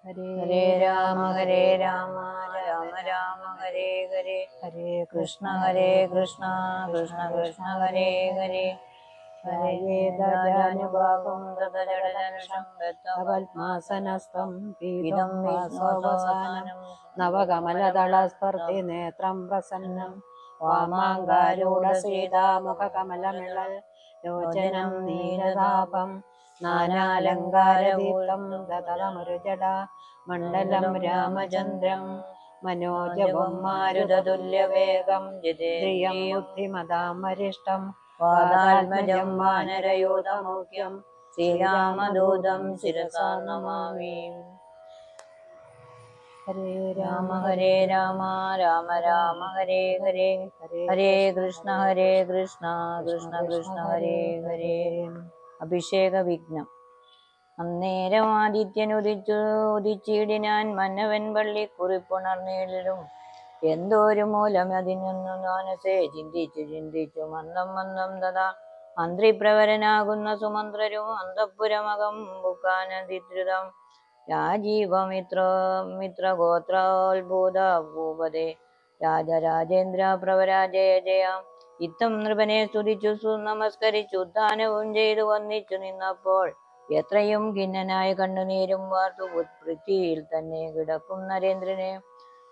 ഹരേ രാമ രാമ രാമ ഹരേ ഹരേ, ഹരേ കൃഷ്ണ കൃഷ്ണ കൃഷ്ണ ഹരേ ഹരേ. ഹരേദാനുഭാവം തദജടജനഷം പത്മാസനസ്ഥം പീതം വാസോവസാനം നവകമലദളസ്പർദ്ധി നേത്രം പ്രസന്നം വാമാങ്കാരൂഢസീതാമുഖകമലമിളൽ ലോചനം നീലതാപം നാനാലങ്കാരദീപ്തം ദതമരുജട മണ്ഡലം രാമചന്ദ്രം മനോജവം മാരുതതുല്യവേഗം ജിതേന്ദ്രിയം ബുദ്ധിമതാം വരിഷ്ടം വാതാത്മജം വാനരയൂഥമുഖ്യം ശ്രീരാമദൂതം ശിരസാ നമാമി. ഹരേ രാമ രാമ രാമ ഹരേ ഹരേ, ഹരേ കൃഷ്ണ കൃഷ്ണ കൃഷ്ണ ഹരേ ഹരേ. അഭിഷേക വിഘ്നം. അന്നേരം ഉദിച്ചിടിനാൻ മന്നവൻ പള്ളിക്കുറിപ്പുണർന്നേലും എന്തോരു മൂലം അതിനൊന്നു മാനസേ ചിന്തിച്ചു മന്ദം തഥാ മന്ത്രിപ്രവരനാകുന്ന സുമന്ത്രരും അന്തഃപുരമകം ബുക്കാനധിധൃതം രാജീവമിത്രഗോത്രോത്ഭൂത ഭൂപതേ രാജരാജേന്ദ്ര പ്രവരാജയ ജയാം. ഇത്തം നൃപനെ സ്തുതിച്ചു നമസ്കരിച്ചു ഉദ്ധാനവും ചെയ്തു വന്നിച്ചു നിന്നപ്പോൾ എത്രയും ഖിന്നനായ കണ്ണുനീരും വാർത്തു പൃഥ്വിയിൽ തന്നെ കിടക്കും നരേന്ദ്രനെ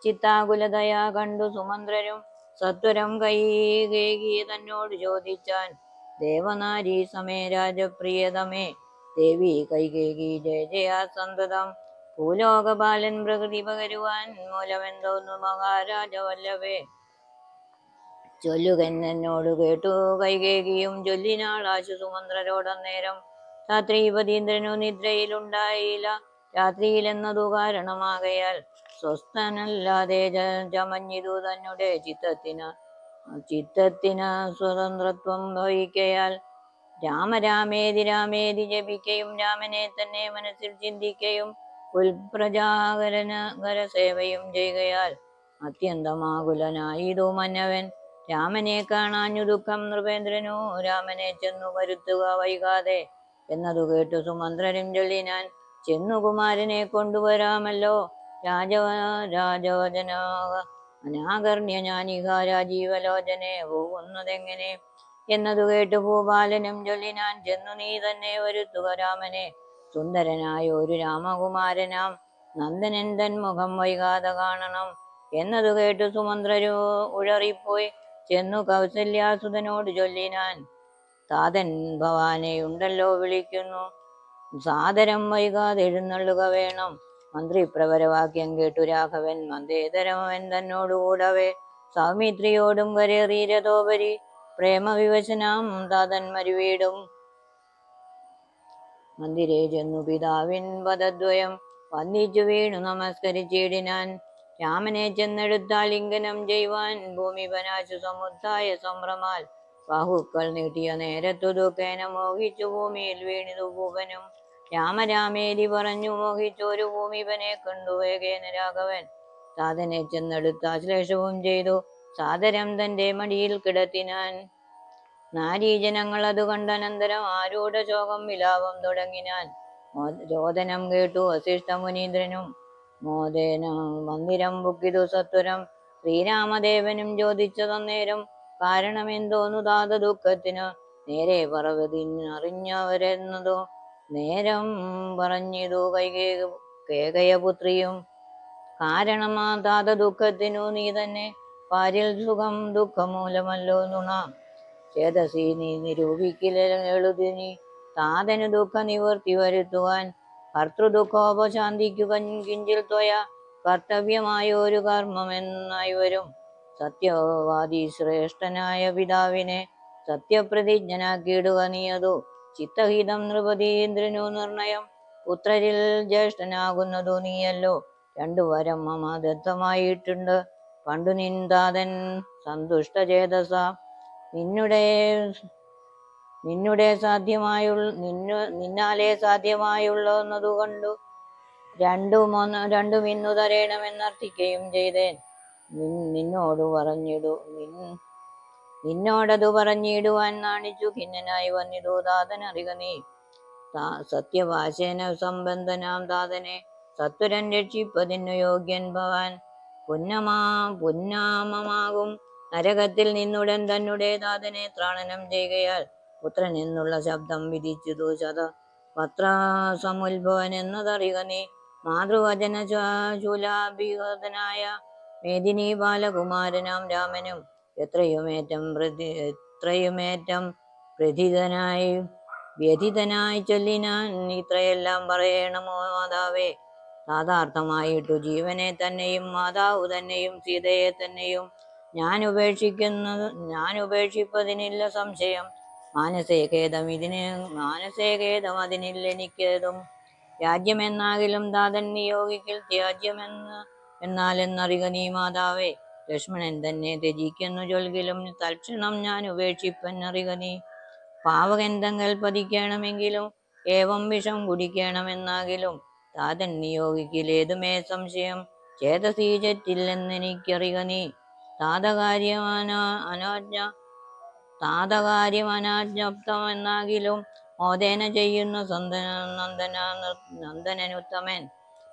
ചിത്താകുലതയാ കണ്ടു സുമന്ത്രരും സത്വരം കൈകേകി തന്നോട് ചോദിച്ചാൻ, ദേവനാരീ സമേ രാജപ്രിയതമേ ദേവി കൈകേകി ജയ ജയാ സന്തതം. ഭൂലോകപാലൻ പ്രകൃതി പകരുവാൻ മൂലമെന്തോന്നു മഹാരാജവല്ലഭേ ചൊല്ലുകെന്നോട് കേട്ടു കൈകേകിയും ചൊല്ലിനാളാശു സുമന്ത്രരോടന്നേരം. രാത്രിപതീന്ദ്രനു നിദ്രയിലുണ്ടായില്ല, രാത്രിയിലെന്നതു കാരണമാകയാൽ സ്വസ്ഥനല്ലാതെ ചമഞ്ഞിതു തന്നെ ചിത്തത്തിന് സ്വതന്ത്രത്വം ഭവിക്കയാൽ. രാമേതി ജപിക്കയും രാമനെ തന്നെ മനസ്സിൽ ചിന്തിക്കയും ഉൽപ്രജാകരസേവയും ചെയ്യുകയാൽ അത്യന്തമാകുലനായിതു മന്നവൻ. രാമനെ കാണാഞ്ഞു ദുഃഖം നൃപേന്ദ്രനു രാമനെ ചെന്നു വരുത്തുക വൈകാതെ എന്നതു കേട്ടു സുമന്ത്രരും ചൊല്ലിനാൻ, ചെന്നു കുമാരനെ കൊണ്ടുവരാമല്ലോ രാജവചന അനാകർണ്യ ഞാനിക രാജീവലോചനെ പോകുന്നതെങ്ങനെ എന്നതു കേട്ടു ഭൂപാലനും ചൊല്ലിനാൻ, ചെന്നു നീ തന്നെ വരുത്തുക രാമനെ സുന്ദരനായ ഒരു രാമകുമാരനാം നന്ദനൻ തൻ മുഖം വൈകാതെ കാണണം എന്നതു കേട്ടു സുമന്ത്രരു ഉഴറിപ്പോയി ചെന്നു കൗസല്യാസുതനോട് ചൊല്ലിനാൻ, താതൻ ഭവാനെയുണ്ടല്ലോ വിളിക്കുന്നു, സാദരം വൈകാതെ എഴുന്നള്ളുക വേണം. മന്ത്രിപ്രവരവാക്യം കേട്ടു രാഘവൻ മന്ദേതരമവൻ തന്നോടുകൂടവേ സൗമിത്രിയോടും കരേറിരതോപരി പ്രേമവിവശനാം താതൻ മരുവീടും മന്ദിരേ ചെന്നു പിതാവിൻ പദദ്വയം വന്ദിച്ചു വീണു നമസ്കരിച്ചിടിനാൻ. രാമനെ ചെന്നെടുത്താലിംഗനം ചെയ്യുവാൻ ഭൂമിപനാശു സമുദ്ധായ സംഭ്രമാൽ ബാഹുക്കൾ നീട്ടിയ നേരത്തു ദുഃഖേന മോഹിച്ചു ഭൂമിയിൽ വീണിതു ഭൂപനും. രാമേതി പറഞ്ഞു മോഹിച്ചൊരു ഭൂമിപനെ കണ്ടു വേഗേന രാഘവൻ താതനെ ചെന്നെടുത്താശ്ലേഷവും ചെയ്തു സാദരം തന്റെ മടിയിൽ കിടത്തിനാൻ. നാരീജനങ്ങൾ അതു കണ്ടനന്തരം ആരൂഢ ശോകം വിലാപം തുടങ്ങിനാൻ. രോദനം കേട്ടു വസിഷ്ഠ മുനീന്ദ്രനും മോദേന മന്ദിരം ബുക്കിതു സത്വരം. ശ്രീരാമദേവനും ചോദിച്ചതന്നേരം കാരണമെന്തോന്നു താത ദുഃഖത്തിന് നേരെ പറവതിനറിഞ്ഞവരെന്നതു നേരം പറഞ്ഞിതു കേകയപുത്രിയും. കാരണമാ താത ദുഃഖത്തിനു നീ തന്നെ പാരിൽ സുഖം ദുഃഖമൂലമല്ലോ നുണ ചേതസി നീ നിരൂപിക്കലെഴുതിനി താതനു ദുഃഖ നിവൃത്തി വരുത്തുവാൻ. ഭർത്തൃദുഃഖോപശാന്തിക്കു കിഞ്ചിൽ ത്വയ കർത്തവ്യമായ ഒരു കർമ്മമെന്നായി വരും. സത്യവാദി ശ്രേഷ്ഠനായ പിതാവിനെ സത്യപ്രതിജ്ഞനാക്കിയിടുക നീയതു ചിത്തഹിതം നൃപതീന്ദ്രനു നിർണയം. പുത്രരിൽ ജ്യേഷ്ഠനാകുന്നതു നീയല്ലോ, രണ്ടു വരം മമ ദത്തമായിട്ടുണ്ട് പണ്ടു നിൻ താതൻ സന്തുഷ്ടചേതസ. നിന്നാലേ സാധ്യമായുള്ളതു കണ്ടു രണ്ടും ഇന്നു തരേണമെന്നർത്ഥിക്കുകയും ചെയ്തേൻ. നിന്നോടതു പറഞ്ഞിടുവാൻ നാണിച്ചു ഖിന്നനായി വന്നിതു താതനറിക നീ. സത്യഭാഷേന സംബന്ധനാം താതനെ സത്വരൻ രക്ഷിപ്പതിനു യോഗ്യൻ ഭവാൻ. പുന്നാമമാകും നരകത്തിൽ നിന്നുടൻ തന്നെ താതനെ ത്രാണനം ചെയ്യുകയാൽ പുത്രൻ എന്നുള്ള ശബ്ദം വിധിച്ചതു പത്ര സമുത്ഭവൻ എന്നതറിയുക നീ. മാതൃവചന ശൂലാഭിഹതനായ മേദിനി ബാലകുമാരനാം രാമനും എത്രയുമേറ്റം വ്യഥിതനായി ചൊല്ലിനാൻ, ഇത്രയെല്ലാം പറയണമോ മാതാവേ. സാധാർത്ഥമായിട്ടു ജീവനെ തന്നെയും മാതാവ് തന്നെയും സീതയെ തന്നെയും ഞാൻ ഉപേക്ഷിപ്പതിനില്ല സംശയം. മാനസേ ഖേദം അതിനില്ലെനിക്കേതും. രാജ്യമെന്നാകിലും താതൻ നിയോഗിക്കൽ എന്നാലെന്നറിക നീ മാതാവേ. ലക്ഷ്മണൻ തന്നെ ത്യജിക്കുന്നു ചൊൽകിലും തൽക്ഷണം ഞാൻ ഉപേക്ഷിപ്പന്നറിക നീ. പാവകെന്തങ്ങൾ പതിക്കണമെങ്കിലും ഏവം വിഷം കുടിക്കണമെന്നാകിലും താതൻ നിയോഗിക്കിലേതുമേ സംശയം. ചേതസീ ചെറ്റില്ലെന്നെനിക്കറിക നീ. താതകാര്യം അനാജ്ഞപ്തമെന്നാകിലും മോദേന ചെയ്യുന്ന നന്ദനനുത്തമൻ.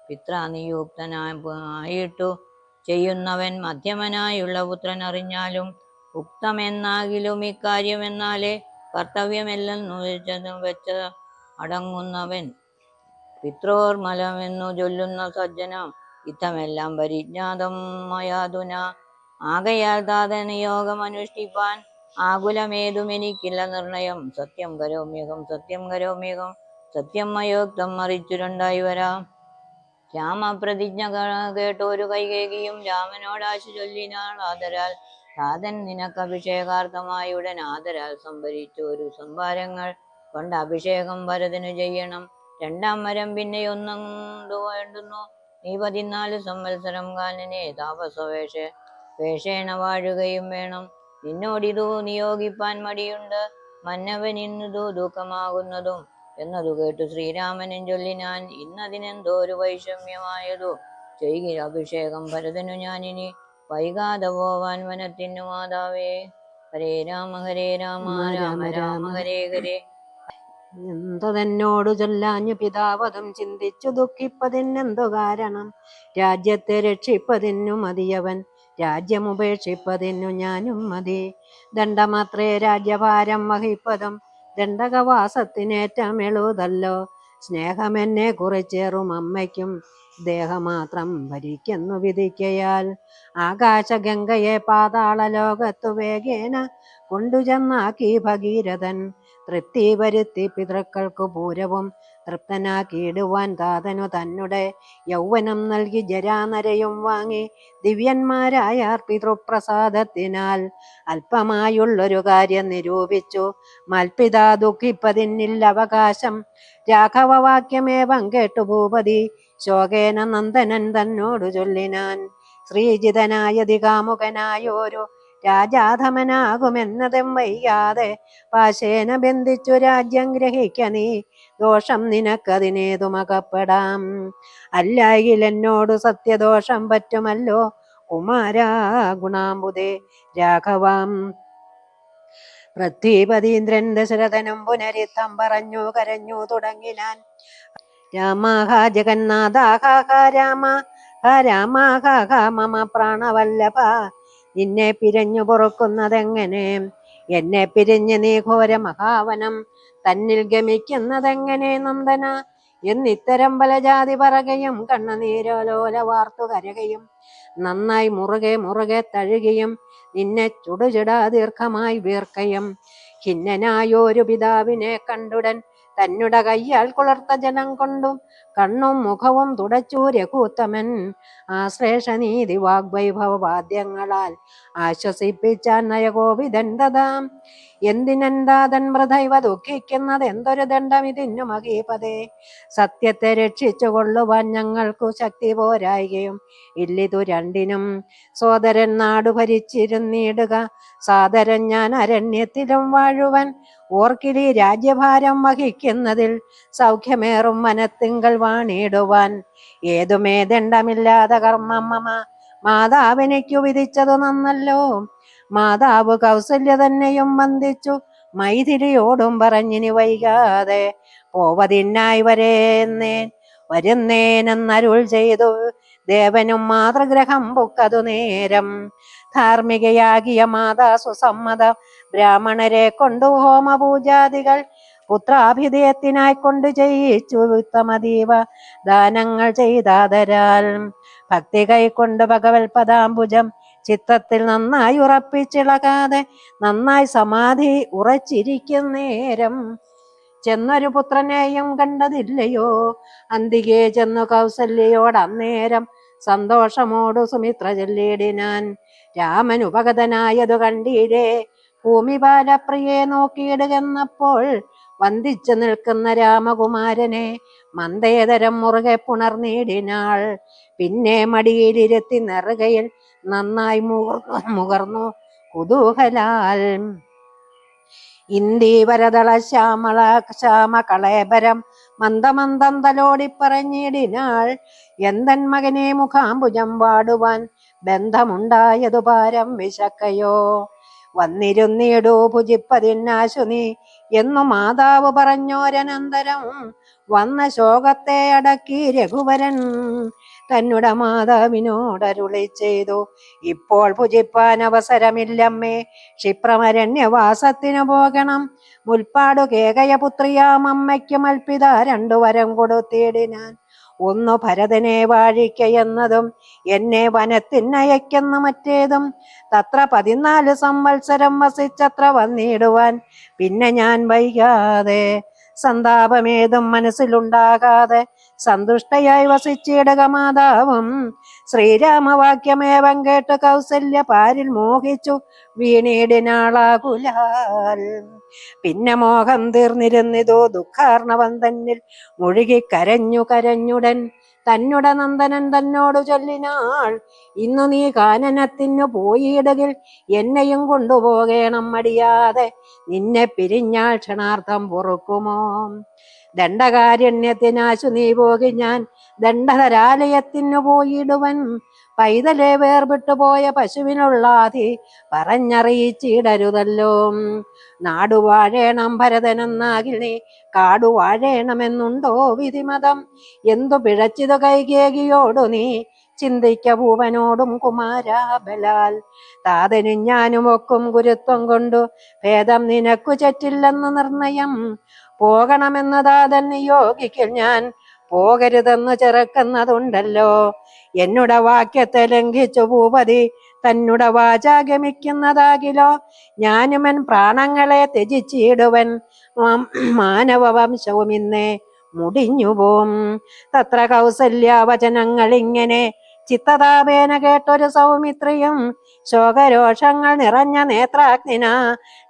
പിത്രാനിയുക്തനായിട്ടു ചെയ്യുന്നവൻ മധ്യമനായുള്ള പുത്രൻ അറിഞ്ഞാലും ഉക്തമെന്നാകിലും ഇക്കാര്യമെന്നാലേ കർത്തവ്യമെല്ലെന്നു വെച്ച അടങ്ങുന്നവൻ. പിത്രോർമലമെന്നു ചൊല്ലുന്ന സജ്ജനം ഇത്തമെല്ലാം പരിജ്ഞാതം മയാതുന. ആകയാൽ താതനിയോഗം അനുഷ്ഠിപ്പാൻ ആകുലമേതുമെനിക്കില്ല നിർണയം. സത്യം കരോമ്യഹം സത്യം മയോക്തം മറിച്ചു രണ്ടായി വരാം. രാമപ്രതിജ്ഞ കേട്ടൊരു കൈകേകിയും രാമനോടാശു ചൊല്ലിനാൾ ആദരാൽ. താതൻ നിനക്കഭിഷേകാർത്ഥമായുടൻ ആദരാൽ സംഭരിച്ചൊരു സംഭാരങ്ങൾ കൊണ്ട് അഭിഷേകം ഭരതനു ചെയ്യണം. രണ്ടാം വരം പിന്നെയൊന്നുണ്ടു വേണ്ടുന്നു. നീ 14 സംവത്സരം കാലനെ വേഷേണ വാഴുകയും വേണം. നിന്നോടിതു നിയോഗിപ്പാൻ മടിയുണ്ട് മന്നവനിന്നതു ദുഃഖമാകുന്നതും എന്നതു കേട്ടു ശ്രീരാമനും ചൊല്ലിനാൻ, ഇന്നതിനെന്തോരു വൈഷമ്യമായതു ചെയ്കിൽ അഭിഷേകം ഭരതനു ഞാനിനി വൈകാതെ പോവാൻ വനത്തിനു മാതാവേ. ഹരേ രാമ രാമ രാമ ഹരേ ഹരേ. എന്തതെന്നോടു ചൊല്ലാഞ്ഞു പിതാവതും ചിന്തിച്ചു ദുഃഖിപ്പതിനെന്തു കാരണം. രാജ്യത്തെ രക്ഷിപ്പതിനു മതിയവൻ രാജ്യമുപേക്ഷിപ്പതിനു ഞാനും മതി. ദണ്ഡമാത്രേ രാജ്യഭാരം വഹിപ്പതും ദണ്ഡകവാസത്തിനേറ്റം എളുതല്ലോ. സ്നേഹമെന്നെ കുറിച്ചേറും അമ്മയ്ക്കും ദേഹമാത്രം ഭരിക്കുന്നു വിധിക്കയാൽ. ആകാശഗംഗയെ പാതാള ലോകത്തു വേഗേന കൊണ്ടുചെന്നാക്കി ഭഗീരഥൻ. തൃപ്തി വരുത്തി പിതൃക്കൾക്കു പൂരവും തൃപ്തനാക്കിയിടുവാൻ താതനു തന്നെ യൗവനം നൽകി ജരാനരയും വാങ്ങി ദിവ്യന്മാരായ പിതൃപ്രസാദത്തിനാൽ അല്പമായുള്ളൊരു കാര്യം നിരൂപിച്ചു. മൽപിതാ ദുഃഖിപ്പതിനില്ല അവകാശം. രാഘവവാക്യമേവം കേട്ടു ഭൂപതി ശോകേന നന്ദനൻ തന്നോടു ചൊല്ലിനാൻ, ശ്രീജിതനായതികാമുകനായോരു രാജാധമനാകുമെന്നതും വയ്യാതെ പാശേന ബന്ധിച്ചു രാജ്യം ഗ്രഹിക്ക നീ. ദോഷം നിനക്കതിനേതുമകപ്പെടാം. അല്ലായിൽ എന്നോടു സത്യദോഷം പറ്റുമല്ലോ കുമാരാ ഗുണാംബുദേ രാഘവാം. പൃഥ്വീപതീന്ദ്രൻ ദശരഥനും പുനരിത്തം പറഞ്ഞു കരഞ്ഞു തുടങ്ങിനാൻ. രാമാഹ ജഗന്നാഥാഹ രാമ രാമാഹ മമ പ്രാണവല്ലഭ. നിന്നെ പിരിഞ്ഞു പൊറുക്കുന്നതെങ്ങനെ, എന്നെ പിരിഞ്ഞ് നീ ഘോര മഹാവനം തന്നിൽ ഗമിക്കുന്നതെങ്ങനെ നന്ദന. എന്നിത്തരം പലജാതി പറകയും കണ്ണുനീരോലോല വാർത്തു കരകയും നന്നായി മുറുകെ തഴുകിയും നിന്നെ ചുടുചിടാ ദീർഘമായി വീർക്കയും. ഖിന്നനായോരു പിതാവിനെ കണ്ടുടൻ തന്നുട കയ്യാൽ കുളിർത്ത ജലം കൊണ്ടും കണ്ണും മുഖവും തുടച്ചു രഘൂത്തമൻ. ആശ്ലേഷനീതി വാഗ്വൈഭവവാദ്യങ്ങളാൽ ആശ്വസിപ്പിച്ചാൻ നയകോപിതൻ തഥാം. എന്തിനെന്താതൻ മൃതൈവ ദുഃഖിക്കുന്നത്, എന്തൊരു ദണ്ഡമിതിന്നു മഹീപതേ. സത്യത്തെ രക്ഷിച്ചു കൊള്ളുവാൻ ഞങ്ങൾക്കു ശക്തി പോരായികയും ഇല്ലിതു രണ്ടിനും. സോദരൻ നാടു ഭരിച്ചിരുന്നിടുക സാദരൻ ഞാൻ അരണ്യത്തിലും വാഴുവൻ. ഓർക്കിലി രാജ്യഭാരം വഹിക്കുന്നതിൽ സൗഖ്യമേറും വനത്തിങ്കൽ വാണിടുവാൻ. ഏതുമേ ദണ്ഡമില്ലാതെ കർമ്മം മമ മാതാവിനിക്കു വിധിച്ചതു നന്നല്ലോ. മാതാവ് കൗസല്യ തന്നെയും വന്ദിച്ചു മൈഥിലിയോടും പറഞ്ഞിനി വൈകാതെ പോവതിനായി വരേന്നേൻ വരുന്നേനെന്നരുൾ ചെയ്തു. ദേവനും മാതൃഗ്രഹം പൊക്കതു നേരം. ധാർമ്മികയാകിയ മാതാ സുസമ്മത ബ്രാഹ്മണരെ കൊണ്ടു ഹോമപൂജാദികൾ പുത്രാഭിധേയത്തിനായി കൊണ്ട് ചെയ്യിച്ചു. ഉത്തമദീവ ദാനങ്ങൾ ചെയ്താതരാൽ ഭക്തി കൈക്കൊണ്ട് ഭഗവത് പദാംബുജം ചിത്തത്തിൽ നന്നായി ഉറപ്പിച്ചിളകാതെ നന്നായി സമാധി ഉറച്ചിരിക്കുന്നേരം ചെന്നൊരു പുത്രനെയും കണ്ടതില്ലയോ. അന്തികെ ചെന്നു കൗസല്യയോട് അന്നേരം സന്തോഷമോടു സുമിത്ര ചൊല്ലിയിടിനാൻ. രാമൻ ഉപഗതനായതു കണ്ടീരേ. ഭൂമിപാലപ്രിയെ നോക്കിയിടുകെന്നപ്പോൾ വന്ദിച്ചു നിൽക്കുന്ന രാമകുമാരനെ മന്ദേതരം മുറുകെ പുണർന്നിടിനാൾ. പിന്നെ മടിയിലിരുത്തി നെറുകയിൽ നന്നായി മുകർന്നു കുതൂഹലാൽ. ഇന്ദീവരദള ശ്യാമ കളേബരം മന്ദമന്ദം തലോടി പറഞ്ഞിടിനാൾ. എന്തൻ മകനെ മുഖാംബുജം വാടുവാൻ ബന്ധമുണ്ടായതു പാരം വിശക്കയോ. വന്നിരുന്നിടൂ ഭുജിപ്പതിന്നാശു നീ എന്നു മാതാവ് പറഞ്ഞോരനന്തരം വന്ന ശോകത്തെ അടക്കി രഘുവരൻ തന്നുടെ മാതാവിനോടരുളി ചെയ്തു. ഇപ്പോൾ ഭുജിപ്പാൻ അവസരമില്ലമ്മേ, ക്ഷിപ്രമരണ്യവാസത്തിനു പോകണം. മുൽപ്പാടു കേകയപുത്രിയാം അമ്മയ്ക്ക് മൽപിത 2 വരം കൊടുത്തിടിനാൻ. ഒന്നു ഭരതനെ വാഴിക്കയെന്നതും എന്നെ വനത്തിനയക്കുന്ന മറ്റേതും. തത്ര 14 സംവത്സരം വസിച്ചത്ര വന്നിടുവാൻ. പിന്നെ ഞാൻ വൈകാതെ സന്താപമേതും മനസ്സിലുണ്ടാകാതെ സന്തുഷ്ടയായി വസിച്ചിടുക മാതാവും. ശ്രീരാമവാക്യമേവം കേട്ട് കൗസല്യ പാരിൽ മോഹിച്ചു വീണിടിനാളാകുലാൽ. പിന്നെ മോഹം തീർന്നിരുന്നിതോ ദുഃഖാർണവൻ തന്നിൽ മുഴുകി കരഞ്ഞുടൻ തന്നുടെ നന്ദനൻ തന്നോടു ചൊല്ലിനാൾ. ഇന്നു നീ കാനനത്തിനു പോയിടുകിൽ എന്നെയും കൊണ്ടുപോകേണം മടിയാതെ. നിന്നെ പിരിഞ്ഞാൽ ക്ഷണാർത്ഥം പൊറുക്കുമോ. ദണ്ഡകാരണ്യത്തിനാശു നീ പോകി ഞാൻ ദണ്ഡധരാലയത്തിനു പോയിടുവൻ. പൈതലെ വേർവിട്ടു പോയ പശുവിനുള്ളാധി പറഞ്ഞറിയിച്ചിടരുതല്ലോ. നാടുവാഴേണം ഭരതനെന്നാകിൽ നീ കാടുവാഴേണമെന്നുണ്ടോ വിധിമതം. എന്തു പിഴച്ചിതു കൈകേകിയോടു നീ ചിന്തിക്ക ഭൂവനോടും കുമാരാബലാൽ. താതനും ഞാനും ഒക്കും ഗുരുത്വം കൊണ്ടു ഭേദം നിനക്കു ചറ്റില്ലെന്ന് നിർണയം. പോകണമെന്ന് താതൻ നിയോഗിക്കൽ ഞാൻ പോകരുതെന്ന് ചെറുക്കുന്നതുണ്ടല്ലോ. എന്നുടെ വാക്യത്തെ ലംഘിച്ചു ഭൂപതി തന്നുടെ വാചാഗമിക്കുന്നതാകിലോ. ഞാനുമൻ പ്രാണങ്ങളെ ത്യജിച്ചിടുവൻ. മാനവ വംശവും ഇന്നേ മുടിഞ്ഞുപോം. തത്ര കൗസല്യാവചനങ്ങൾ ഇങ്ങനെ ചിത്തതാപേന കേട്ടൊരു സൗമിത്രിയും ശോകരോഷങ്ങൾ നിറഞ്ഞ നേത്രാഗ്നിന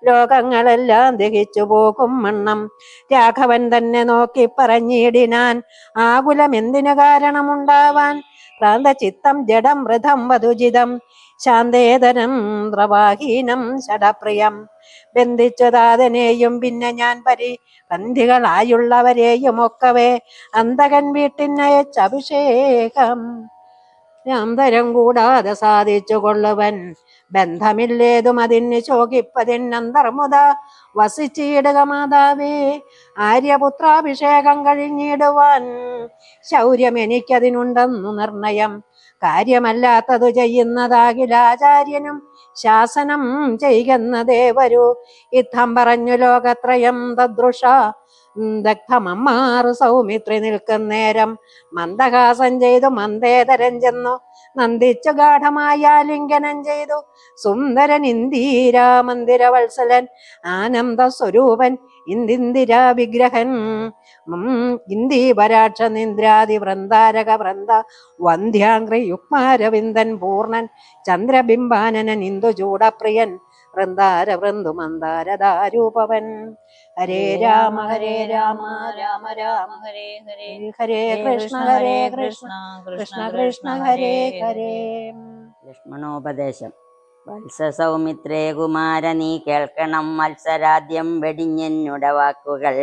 ലോകങ്ങളെല്ലാം ദഹിച്ചു പോകും വണ്ണം രാഘവൻ തന്നെ നോക്കി പറഞ്ഞിടിനാൻ. ആകുലം എന്തിനു കാരണമുണ്ടാവാൻ. പ്രാന്തചിത്തം ജഡം വൃതം വധുജിതം ശാന്തേതരം ദ്രവാഹീനം ഷഡപ്രിയം. ബന്ധിച്ചു താതനെയും പിന്നെ ഞാൻ പന്ധികളായുള്ളവരെയും ഒക്കവേ അന്തകൻ വീട്ടിനയച്ചഭിഷേകം രാംതരം കൂടാതെ സാധിച്ചു കൊള്ളുവൻ. ബന്ധമില്ലേതും അതിന് ശോകിപ്പതിനന്തർമുത വസിച്ചിടുക മാതാവേ. ആര്യപുത്രാഭിഷേകം കഴിഞ്ഞിടുവാൻ ശൗര്യം എനിക്കതിനുണ്ടെന്നു നിർണയം. കാര്യമല്ലാത്തതു ചെയ്യുന്നതാകിലാചാര്യനും ശാസനം ചെയ്യുന്നതേ വരൂ. യുദ്ധം പറഞ്ഞു ലോകത്രയം തദ്രുഷ ദഗ്ധമമ്മാറ് സൗമിത്രി നിൽക്കുന്നേരം മന്ദഹാസം ചെയ്തു മന്ദേതരൻ ചെന്നു നന്ദിച്ചു ഗാഠമായ ലിംഗനം ചെയ്തു. സുന്ദരൻ ഇന്ദിരാ മന്ദിരവത്സലൻ ആനന്ദ സ്വരൂപൻ ഇന്ദിരാ വിഗ്രഹൻ. ഇന്ദീപരാക്ഷ നിന്ദ്രാദി വൃന്ദാരക വൃന്ദ വന്ധ്യാംഗ്രി യുഗ്മാരവിന്ദൻ പൂർണൻ ചന്ദ്രബിംബാനനൻ ഇന്ദുചൂടപ്രിയൻ വൃന്ദാര വൃന്ദു മന്ദാരദാരൂപവൻ. ഹരേ രാമ രാമ രാമ ഹരേ ഹരേ ഹരേ കൃഷ്ണ കൃഷ്ണ കൃഷ്ണ ഹരേ ഹരേ. ലക്ഷ്മണോപദേശം. വത്സ സൗമിത്രേ കുമാര നീ കേൾക്കണം മത്സരാദ്യം വെടിഞ്ഞെന്നുടെ വാക്കുകൾ.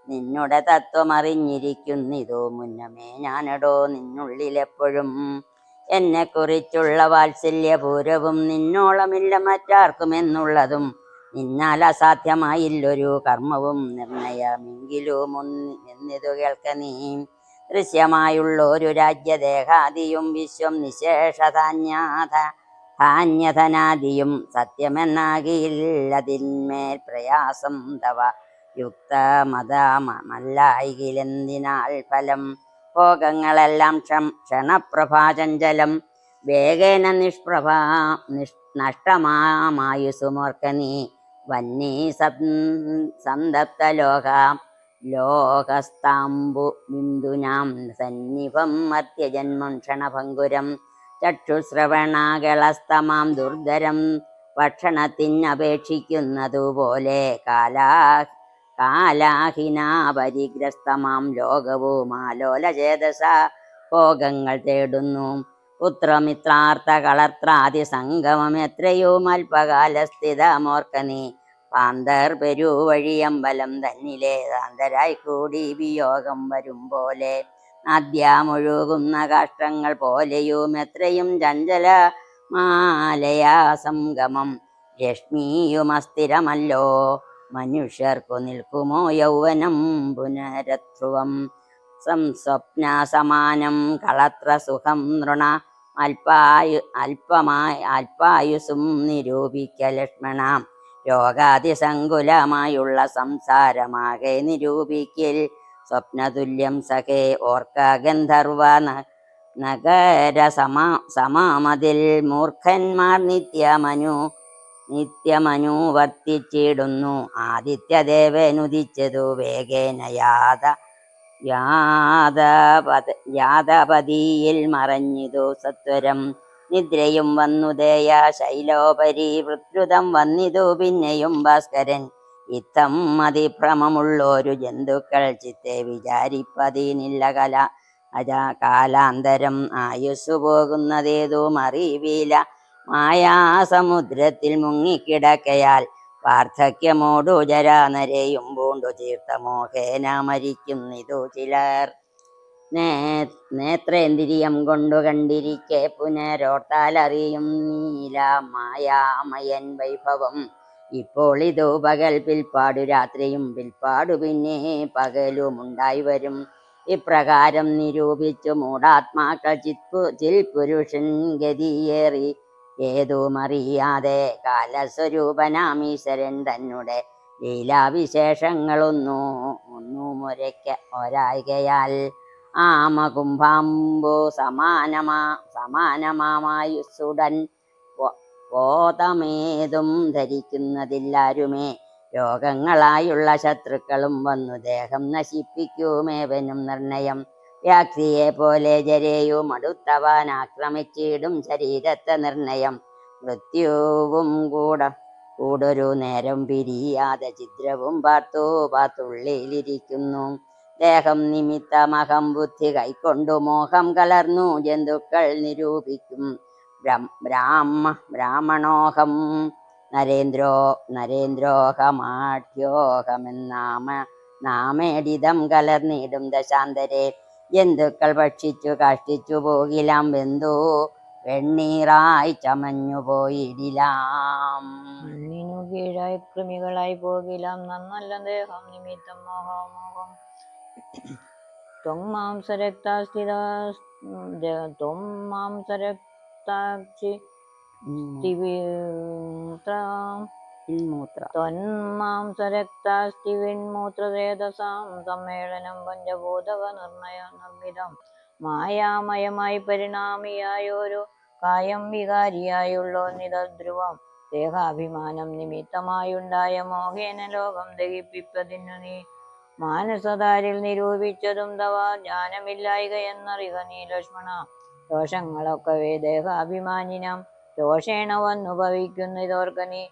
നിന്നുടെ തത്വമറിഞ്ഞിരിക്കുന്നിതോ മുന്നമേ ഞാനടോ നിന്നുള്ളിലെപ്പോഴും. എന്നെ കുറിച്ചുള്ള വാത്സല്യപൂരവും നിന്നോളമില്ല മറ്റാർക്കുമെന്നുള്ളതും. നിന്നാൽ അസാധ്യമായില്ലൊരു കർമ്മവും നിർണയമെങ്കിലും എന്നിതു കേൾക്ക നീ. ദൃശ്യമായുള്ളൊരു രാജ്യദേഹാദിയും വിശ്വം ധാന്യധനാദിയും സത്യമെന്നാകിയില്ലതിന്മേൽ പ്രയാസം തവ യുക്തമതമല്ലായികിലെന്തിനാൽ ഫലം ഭോഗങ്ങളെല്ലാം ക്ഷണപ്രഭാചഞ്ചലം വേഗേന നഷ്ടമായുസുമോർക്ക നീ വന്നീ ലോകസ്താംബു ബിന്ദുനാം സന്നിഭം മർത്യജന്മം ക്ഷണഭങ്കുരം ചക്ഷുശ്രവണാകളസ്തമാം ദുർധരം ഭക്ഷണത്തിനപേക്ഷിക്കുന്നതുപോലെ കാലാഹിനാപരിഗ്രസ്തമാം ലോകവുമാലോലചേതസ ഭോഗങ്ങൾ തേടുന്നു പുത്രമിത്രാർത്ഥ കളർത്രാദി സംഗമം എത്രയും അല്പകാലസ്ഥിതമോർക്ക നീ പാന്തർ പെരുവഴിയമ്പലം തന്നിലെ താന്തരായി കൂടി വിയോഗം വരും പോലെ നദ്യാമൊഴുകുന്ന കാഷ്ടങ്ങൾ പോലെയും എത്രയും ചഞ്ചല മാലയാ സംഗമം രശ്മിയുമസ്ഥിരമല്ലോ മനുഷ്യർക്കു നിൽക്കുമോ യൗവനം പുനരധ്രുവം സംസ്വപ്നസമാനം കളത്ര സുഖം നൃണ അല്പായുസും നിരൂപിക്ക ലക്ഷ്മണ രോഗാതിസങ്കുലമായുള്ള സംസാരമാകെ നിരൂപിക്കൽ സ്വപ്നതുല്യം സഖേ ഓർക്ക ഗന്ധർവ നഗര സമാമതിൽ മൂർഖന്മാർ നിത്യമനു വർത്തിച്ചിടുന്നു ആദിത്യദേവനുദിച്ചതു വേഗേന യാതപതിയിൽ മറഞ്ഞിതു സത്വരം നിദ്രയും വന്നു ദേയ ശൈലോപരി വൃത്രുതം വന്നിതു പിന്നെയും ഭാസ്കരൻ ഇത്തം അതിഭ്രമമുള്ളൊരു ജന്തുക്കൾ ചിത്തെ വിചാരിപ്പതിനില്ല കാലാന്തരം ആയുസ്സു പോകുന്നതേതും അറിവില മായാസമുദ്രത്തിൽ മുങ്ങിക്കിടക്കയാൽ വാർദ്ധക്യമോടു ജരാനരെയും പൂണ്ടു ചീർത്തമോഹേന മരിക്കുന്നിതു ചിലർ നേത്രേന്ദ്രിയം കൊണ്ടു കണ്ടിരിക്കെ പുനരോർത്താലറിയും നീല മായാമയൻ വൈഭവം ഇപ്പോൾ ഇതു പകൽ പിൽപ്പാടു രാത്രിയും പിൽപ്പാടു പിന്നെ പകലുമുണ്ടായി വരും ഇപ്രകാരം നിരൂപിച്ചു മൂഢാത്മാക്കൾ ചിൽപുരുഷൻ ഗതിയേറി ഏതുമറിയാതെ കാലസ്വരൂപനാമീശ്വരൻ തന്നെ ഒരായികയാൽ ആമകുംഭാംബു സമാനമായുസുടൻ ബോധമേതും ധരിക്കുന്നതില്ലാരുമേ രോഗങ്ങളായുള്ള ശത്രുക്കളും വന്നു ദേഹം നശിപ്പിക്കുമേവനും നിർണയം വ്യാക്തിയെ പോലെ ജരയും അടുത്തവൻ ആക്രമിച്ചിടും ശരീരത്തെ നിർണയം മൃത്യുവും കൂടൊരു നേരം പിരിയാതെ ഛിദ്രവും പാർത്തുള്ളിലിരിക്കുന്നു ദേഹം നിമിത്തമഹം ബുദ്ധി കൈക്കൊണ്ടു മോഹം കലർന്നു ജന്തുക്കൾ നിരൂപിക്കും ബ്രാഹ്മണോഹം നാമേടിതം കലർന്നിടും ദശാന്തരെ ജന്തുക്കൾ ഭക്ഷിച്ചു കാഷ്ടിച്ചു പോകിലാം വെന്തു വെണ്ണീറായി ചമഞ്ഞു പോയിടിലാം മണ്ണിനു കീഴായി കൃമികളായി പോകിലാം നന്നല്ല ദേഹം നിമിത്തം മോഹം ത്വംമാംസരക്താക്ഷി ത്വന്മാംസരക്താസ്തിവിന്മൂത്രേതസാം സമ്മേളനം പഞ്ചഭൂതക നിർമ്മിതം മായാമയമായി പരിണാമിയായൊരു കായം വികാരിയായുള്ള നിതധ്രുവം ദേഹാഭിമാനം നിമിത്തമായുണ്ടായ മോഹേന ലോകം ദഹിപ്പിപ്പതിനു നീ മാനസതാരിൽ നിരൂപിച്ചതും തവ ജ്ഞാനമില്ലായിക എന്നറിക നീ ലക്ഷ്മണ ദോഷങ്ങളൊക്കവേ ദേഹാഭിമാനിനം ദോഷേണ വന്നു ഭവിക്കുന്നതോർക്ക നീ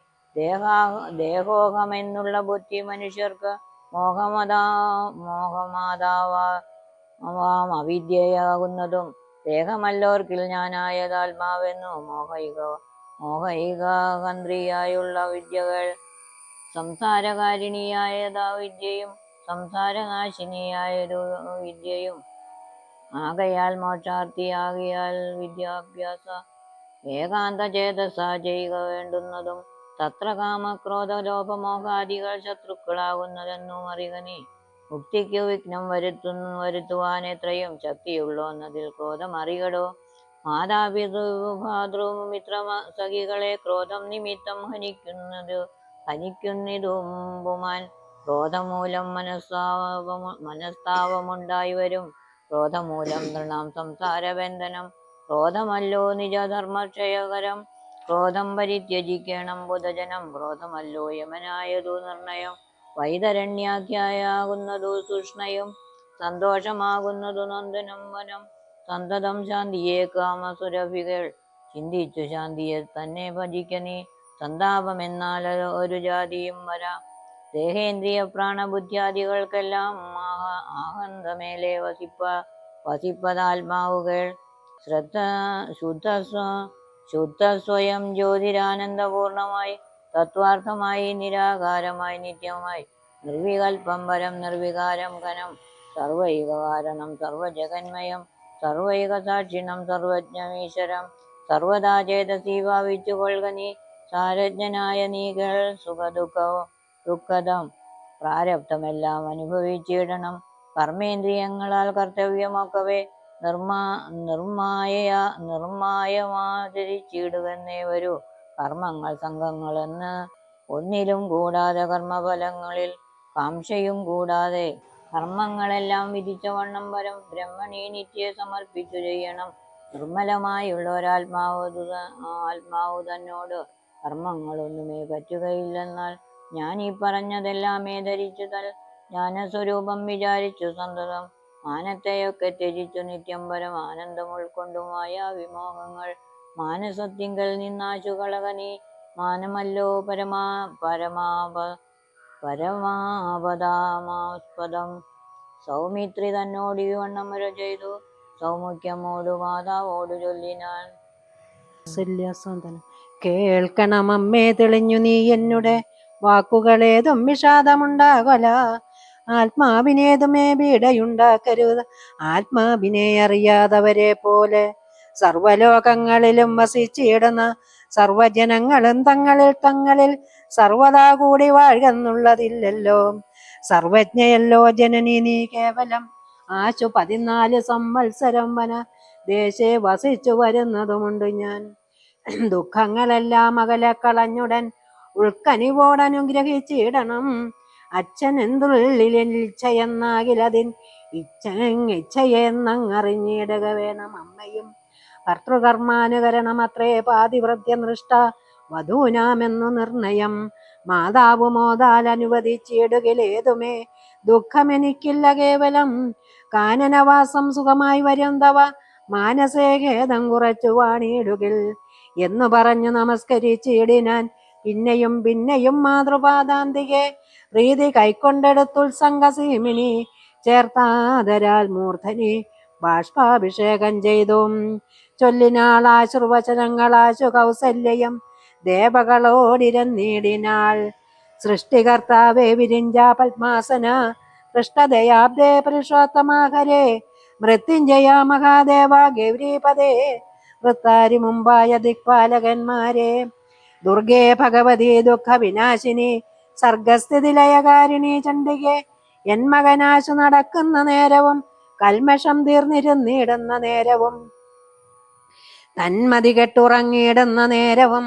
ദേഹോഹമെന്നുള്ള ബുദ്ധി മനുഷ്യർക്ക് മോഹമാതാവാം അവിദ്യയാകുന്നതും ദേഹമല്ലോർക്കിൽ ഞാനായതാത്മാവെന്നു മോഹൈകാകന്ത്രിയായുള്ള വിദ്യകൾ സംസാരകാരിണിയായതാ വിദ്യയും സംസാരനാശിനിയായൊരു വിദ്യയും ആകയാൽ മോക്ഷാർത്ഥിയാകിയാൽ വിദ്യാഭ്യാസ ഏകാന്ത ചേതസ ചെയ്യുക വേണ്ടുന്നതും തത്ര കാമക്രോധ ലോപമോഹാദികൾ ശത്രുക്കളാകുന്നതെന്നും അറിക നീ മുക്തിക്കു വിഘ്നം വരുത്തുവാൻ എത്രയും ശക്തിയുള്ളോന്നതിൽ ക്രോധം അറികടോ. മാതാപിതൃഭാതൃ മിത്ര സഖികളെ ക്രോധം നിമിത്തം ഹനിക്കുന്നിതുമ്പുമാൻ. ക്രോധമൂലം മനസ്താവമുണ്ടായി വരും. ക്രോധമൂലം നൃണാം സംസാരബന്ധനം. ക്രോധമല്ലോ നിജധർമ്മക്ഷയകരം. ക്രോധം പരിത്യജിക്കണം ബുധജനം. ക്രോധമല്ലോ യമനായതു നിർണയം. വൈതരണ്യാഖ്യായാകുന്നതു തൂഷ്ണയും. സന്തോഷമാകുന്നതു നന്ദനം വനം. സന്തതം ശാന്തിയെ കാമസുരഭികൾ. ചിന്തിച്ചു ശാന്തിയെ തന്നെ ഭജിക്ക നീ. സന്താപമെന്നാൽ ഒരു ജാതിയും വരാം. ദേഹേന്ദ്രിയ പ്രാണബുദ്ധ്യാദികൾക്കെല്ലാം ആഹന്തമേലെ വസിപ്പതാത്മാവുകൾ. ശുദ്ധസ്വയം ജ്യോതിരാനന്ദപൂർണമായി തത്വാർത്ഥമായി നിരാകാരമായി നിത്യമായി. നിർവികൽപ്പം പരം നിർവികാരം ഘനം. സർവൈക കാരണം സർവജഗന്മയം. സർവൈക സാക്ഷിണം സർവജ്ഞമീശ്വരം. സർവദാ ചേതസി ഭാവിച്ചു കൊള്ളുക നീ. സാരജ്ഞനായ നീ കേൾ ദുഃഖദം പ്രാരബ്ധമെല്ലാം അനുഭവിച്ചിടണം. കർമ്മേന്ദ്രിയങ്ങളാൽ കർത്തവ്യമൊക്കവേ നിർമായമാചരിച്ചിടുവെന്നേ വരൂ. കർമ്മങ്ങൾ സംഘങ്ങൾ എന്ന് ഒന്നിലും കൂടാതെ കർമ്മഫലങ്ങളിൽ കാംക്ഷയും കൂടാതെ കർമ്മങ്ങളെല്ലാം വിധിച്ച വണ്ണം വരം ബ്രഹ്മണി നിത്യെ സമർപ്പിച്ചു ചെയ്യണം. നിർമ്മലമായുള്ള ആത്മാവ് തന്നോട് കർമ്മങ്ങളൊന്നുമേ പറ്റുകയില്ലെന്നാൽ ഞാൻ ഈ പറഞ്ഞതെല്ലാമേ ധരിച്ചു ജ്ഞാനസ്വരൂപം വിചാരിച്ചു സന്തതം. മാനത്തെയൊക്കെ ത്യജിച്ചു നിത്യം പരം ആനന്ദം ഉൾക്കൊണ്ടുമായ വിമോഹങ്ങൾ. മാനസത്തിങ്കൽ നിന്നാശു കളക നീ. മാനമല്ലോ പരമാപദാമാസ്പദം. സൗമിത്രി തന്നോട് ഈ വണ്ണമുര ചെയ്തു. സൗമുഖ്യമോടു മാതാവോടു ചൊല്ലിനാൻ. കേൾക്കണം അമ്മേ തെളിഞ്ഞു നീ എന്നുടെ വാക്കുകളേതും വിഷാദമുണ്ടാകല. ആത്മാവിനേതുമേ പീഡയുണ്ടാക്കരുത്. ആത്മാവിനെ അറിയാതവരെ പോലെ സർവലോകങ്ങളിലും വസിച്ചിടുന്ന സർവജനങ്ങളും തങ്ങളിൽ സർവദാ കൂടി വാഴുന്നുള്ളതില്ലല്ലോ. സർവജ്ഞയല്ലോ ജനനി നീ കേവലം. ആശു 14 സംവത്സരം വന ദേശേ വസിച്ചു വരുന്നതുമുണ്ട് ഞാൻ. ദുഃഖങ്ങളെല്ലാം അകലെ കളഞ്ഞുടൻ ഉൾക്കനിവോടനുഗ്രഹിച്ചിടണം. അച്ഛൻ എന്തുള്ളിലിച്ഛയെന്നാകിലതിൻ ഇച്ഛയെന്നറിഞ്ഞിടുക വേണം. അമ്മയും ഭർത്തൃകർമാനുകരണമത്രേ പാതിവ്രത്യനൃഷ്ട വധൂനാമെന്നു നിർണയം. മാതാവ് മോതാൽ അനുവദിച്ചിടുകിലേതുമേ ദുഃഖമെനിക്കില്ല കേവലം. കാനനവാസം സുഖമായി വരുന്നവ മാനസേ ഖേദം കുറച്ചു വാണിയിടുകിൽ എന്നു പറഞ്ഞു നമസ്കരിച്ചിടിനാൻ. പിന്നെയും പിന്നെയും മാതൃപാദാന്തികെ പ്രീതി കൈക്കൊണ്ടെടുത്തുത്സംഗസീമിനി ചേർത്താദരാൽ മൂർധനി ബാഷ്പാഭിഷേകം ചെയ്തു. ചൊല്ലിനാൾ ആശുർവചനങ്ങളാശു കൗസല്യം ദേവകളോടിരന്നീടിനാൾ. സൃഷ്ടികർത്താവേ വിരിഞ്ചാ പത്മാസന പൃഷ്ടദയാബ്ദേ പുരുഷോത്തമാഹരേ മൃത്യുഞ്ജയ മഹാദേവ ഗൗരീപദേ വൃത്താരി മുമ്പായ ദിക്പാലകന്മാരെ. ദുർഗേ ഭഗവതി ദുഃഖ വിനാശിനി സർഗസ്ഥിതി ലയകാരിണി ചണ്ഡികെ. എൻ മകനാശു നടക്കുന്ന നേരവും കൽമഷം തീർന്നിരുന്നിടുന്ന നേരവും തന്മതി കെട്ടുറങ്ങിയിടുന്ന നേരവും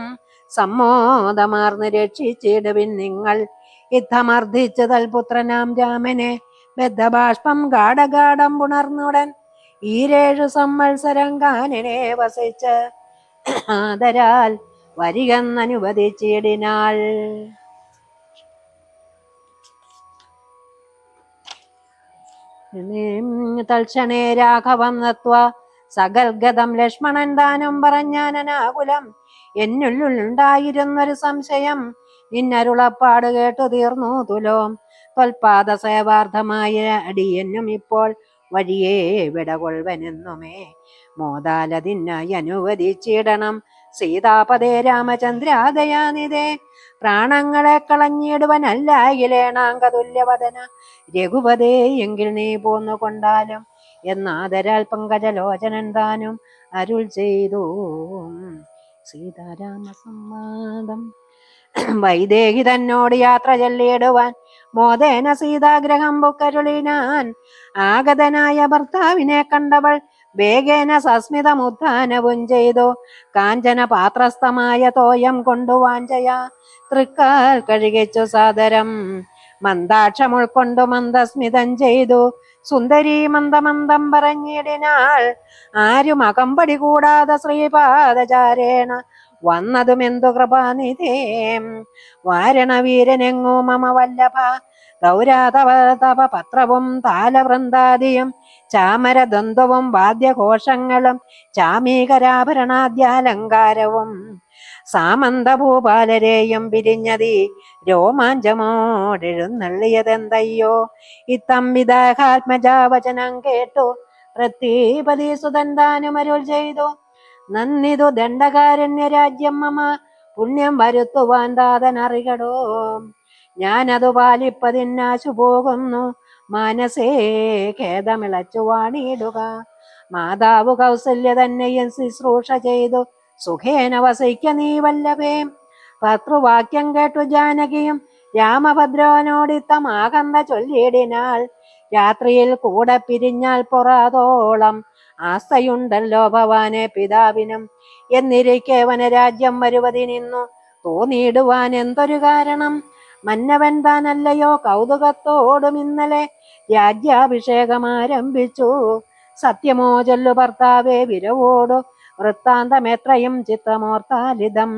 സമ്മോദമാർന്ന് രക്ഷിച്ചിടുവിൻ നിങ്ങൾ. യുദ്ധമർദ്ദിച്ചു തൽപുത്രനാം രാമനെ ബദ്ധബാഷ്പം ഗാഠഗാഠം പുണർന്നുടൻ 7 സംവത്സരം കാനനെ വസിച്ച് ആദരാൽ വരികെന്നനുവദിച്ചിടിനാൾ. തൽക്ഷണേ രാഘവം നത്വാ സകൽഗതം ലക്ഷ്മണൻ താനും പറഞ്ഞാനനാകുലം. എന്നുള്ളുണ്ടായിരുന്നൊരു സംശയം നിന്നരുളപ്പാട് കേട്ടു തീർന്നു തുലോം. ത്വൽപാദ സേവാർത്ഥമായ അടിയനും ഇപ്പോൾ വഴിയേ വിടകൊൾവനെന്നുമേ മോദാലതിനായി അനുവദിച്ചിടണം. സീതാപദേ രാമചന്ദ്രാദയാനിതേ പ്രാണങ്ങളെ കളഞ്ഞിടുവനല്ലായിലേണാങ്കതുല്യവദന രഘുപതേ എങ്കിൽ നീ പോന്നു കൊണ്ടാലും എന്നാദരാൽ പങ്കജലോചനൻ താനും അരുൾ ചെയ്തു. സീതാരാമ സംവാദം. വൈദേഹി തന്നോട് യാത്ര ചൊല്ലിടുവാൻ മോദേന സീതാഗ്രഹം പൊക്കരുളിനാൻ ആഗതനായ ഭർത്താവിനെ കണ്ടവൾ വേഗേന സസ്മിതമുത്ഥാനവും ചെയ്തു കാഞ്ചന പാത്രസ്ഥമായ തോയം കൊണ്ടു വാഞ്ചയ തൃക്കാൽ കഴുകിച്ചു സാദരം മന്ദാക്ഷം ഉൾക്കൊണ്ടു മന്ദസ്മിതം ചെയ്തു സുന്ദരി മന്ദമന്ദം പറഞ്ഞിടിനാൾ ആരും അകമ്പടി കൂടാതെ ശ്രീപാദചാരേണ വന്നതുമെന്തു കൃപാനിധേ വാരണവീരനെങ്ങോ മമ വല്ലഭ ഗൗരാതവ തപ പത്രവും താലവൃന്ദാദിയും ചാമരദ്വന്ദ്വവും വാദ്യഘോഷങ്ങളും ചാമീകരാഭരണാദ്യാലങ്കാരവും സാമന്തഭൂപാലരെയും പിരിഞ്ഞതി രോമാഞ്ചമോടെഴുന്നള്ളിയതെന്തയ്യോ ഇത്തംവിദാഹാത്മജാവചനം കേട്ടു പ്രത്യേപതി സുതൻ താനുമരുൾ ചെയ്തു നന്ദിതു ദണ്ഡകാരണ്യ രാജ്യം മമ പുണ്യം വരുത്തുവാൻ താതനറികടോ ഞാനതു പാലിപ്പതിനാശു പോകുന്നു മനസ്സേ ഖേദമിളച്ചു വാണിയിടുക മാതാവ് കൗസല്യ തന്നെയും ശുശ്രൂഷ ചെയ്തു സുഖേന വസിക്ക നീ വല്ലഭേ ഭർത്തൃവാക്യം കേട്ടു ജാനകിയും രാമഭദ്രനോടിത്തമാകന്ത ചൊല്ലിയിടിനാൾ രാത്രിയിൽ കൂടെ പിരിഞ്ഞാൽ പൊറാതോളം ആസ്തയുണ്ടല്ലോ ഭവാനെ പിതാവിനും എന്നിരിക്കെ വനരാജ്യം വരുവതി നിന്നു തോന്നിയിടുവാൻ എന്തൊരു കാരണം മന്നവൻ താനല്ലയോ കൗതുകത്തോടും ഇന്നലെ രാജ്യാഭിഷേകം ആരംഭിച്ചു സത്യമോ ചൊല്ലു ഭർത്താവേ വിരവോടു വൃത്താന്തമെത്രയും ചിത്രമോർത്താലിതം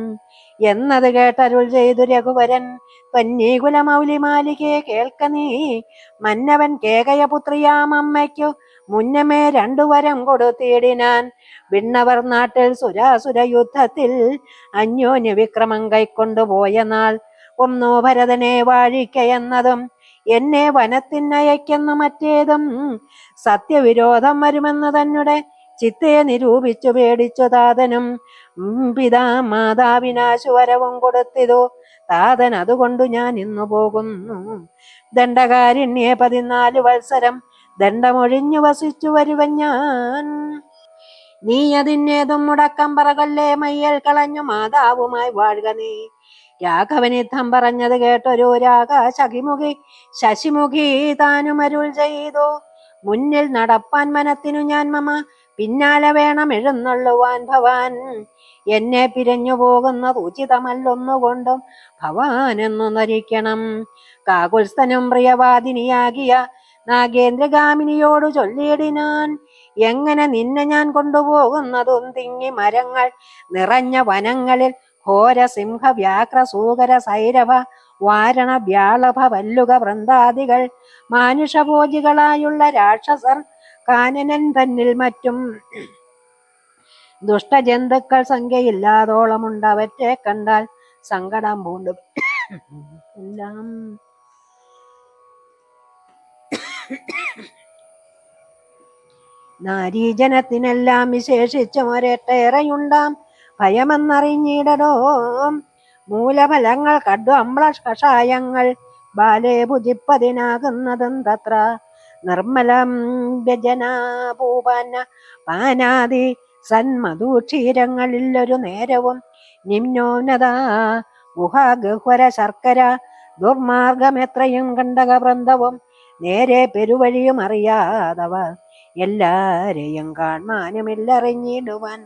എന്നത് കേട്ടരുൾ ചെയ്തു രഘുവരൻ പന്നീകുലമൗലിമാലികയെ കേൾക്ക നീ മന്നവൻ കേകയപുത്രിയാം അമ്മയ്ക്കു മുന്നമേ രണ്ടുവരം കൊടുത്തിടിനാൻ വിണ്ണവർ നാട്ടിൽ സുരാസുര യുദ്ധത്തിൽ അന്യോന്യ വിക്രമം കൈക്കൊണ്ടുപോയ നാൾ ഒന്നോ ഭരതനെ വാഴിക്കയെന്നതും എന്നെ വനത്തിനയക്കെന്നു മറ്റേതും സത്യവിരോധം വരുമെന്ന് തന്നെ ചിത്തയെ നിരൂപിച്ചു പേടിച്ചു താതനും പിതാ മാതാവിനാശുവരവും കൊടുത്തിതു താതൻ അതുകൊണ്ടു ഞാൻ ഇന്നു പോകുന്നു ദണ്ഡകാരിണ്യെ 14 വത്സരം ദണ്ഡമൊഴിഞ്ഞു വസിച്ചു വരുവൻ ഞാൻ നീ അതിന്നേതും മുടക്കം പറകല്ലേ മയ്യൽ കളഞ്ഞു മാതാവുമായി വാഴുക നീ രാഘവനിദ്ധം പറഞ്ഞത് കേട്ടൊരു ശശിമുഖി ശശിമുഖി താനുമരുൾ ചെയ്തു മുന്നിൽ നടപ്പാൻ മനത്തിനു ഞാൻ മമ പിന്നാലെ വേണം എഴുന്നള്ളുവാൻ ഭവാൻ എന്നെ പിരിഞ്ഞു പോകുന്നത് ഉചിതമല്ലൊന്നുകൊണ്ടും ഭവാൻ എന്നു നരിക്കണം കാകുൽസ്ഥനും പ്രിയവാദിനിയാകിയ നാഗേന്ദ്രഗാമിനിയോട് ചൊല്ലിയിടിനാൻ എങ്ങനെ നിന്നെ ഞാൻ കൊണ്ടുപോകുന്നതും തിങ്ങി മരങ്ങൾ നിറഞ്ഞ വനങ്ങളിൽ ഘോര സിംഹ വ്യാഘ്ര സൂകര സൈരഭ വാരണ വ്യാളഭ വല്ലുക വൃന്ദാദികൾ മാനുഷഭോജികളായുള്ള രാക്ഷസർ കാനനൻ തന്നിൽ മറ്റും ദുഷ്ടജന്തുക്കൾ സംഖ്യയില്ലാതോളമുണ്ട് അവറ്റെ കണ്ടാൽ സങ്കടം പൂണ്ടു എല്ലാം നാരീജനത്തിനെല്ലാം വിശേഷിച്ചും ഒരേട്ടേറെയുണ്ടാം ഭയമെന്നറിഞ്ഞിടടോ മൂലഫലങ്ങൾ കടു അമ്ല കഷായങ്ങൾ ബാലേ ഭുജിപ്പതിനാകുന്നതും തത്ര നിർമ്മലം വ്യജനാപൂപന പാനാദി സന്മധുക്ഷീരങ്ങളിലൊരു നേരവും നിമ്നോന്നത ഗുഹാഗഹ്വര ശർക്കര ദുർമാർഗമെത്രയും കണ്ടകവൃന്ദവും നേരെ പെരുവഴിയും അറിയാതവ എല്ലാരെയും കാണാനുമില്ലറിഞ്ഞിടുവാൻ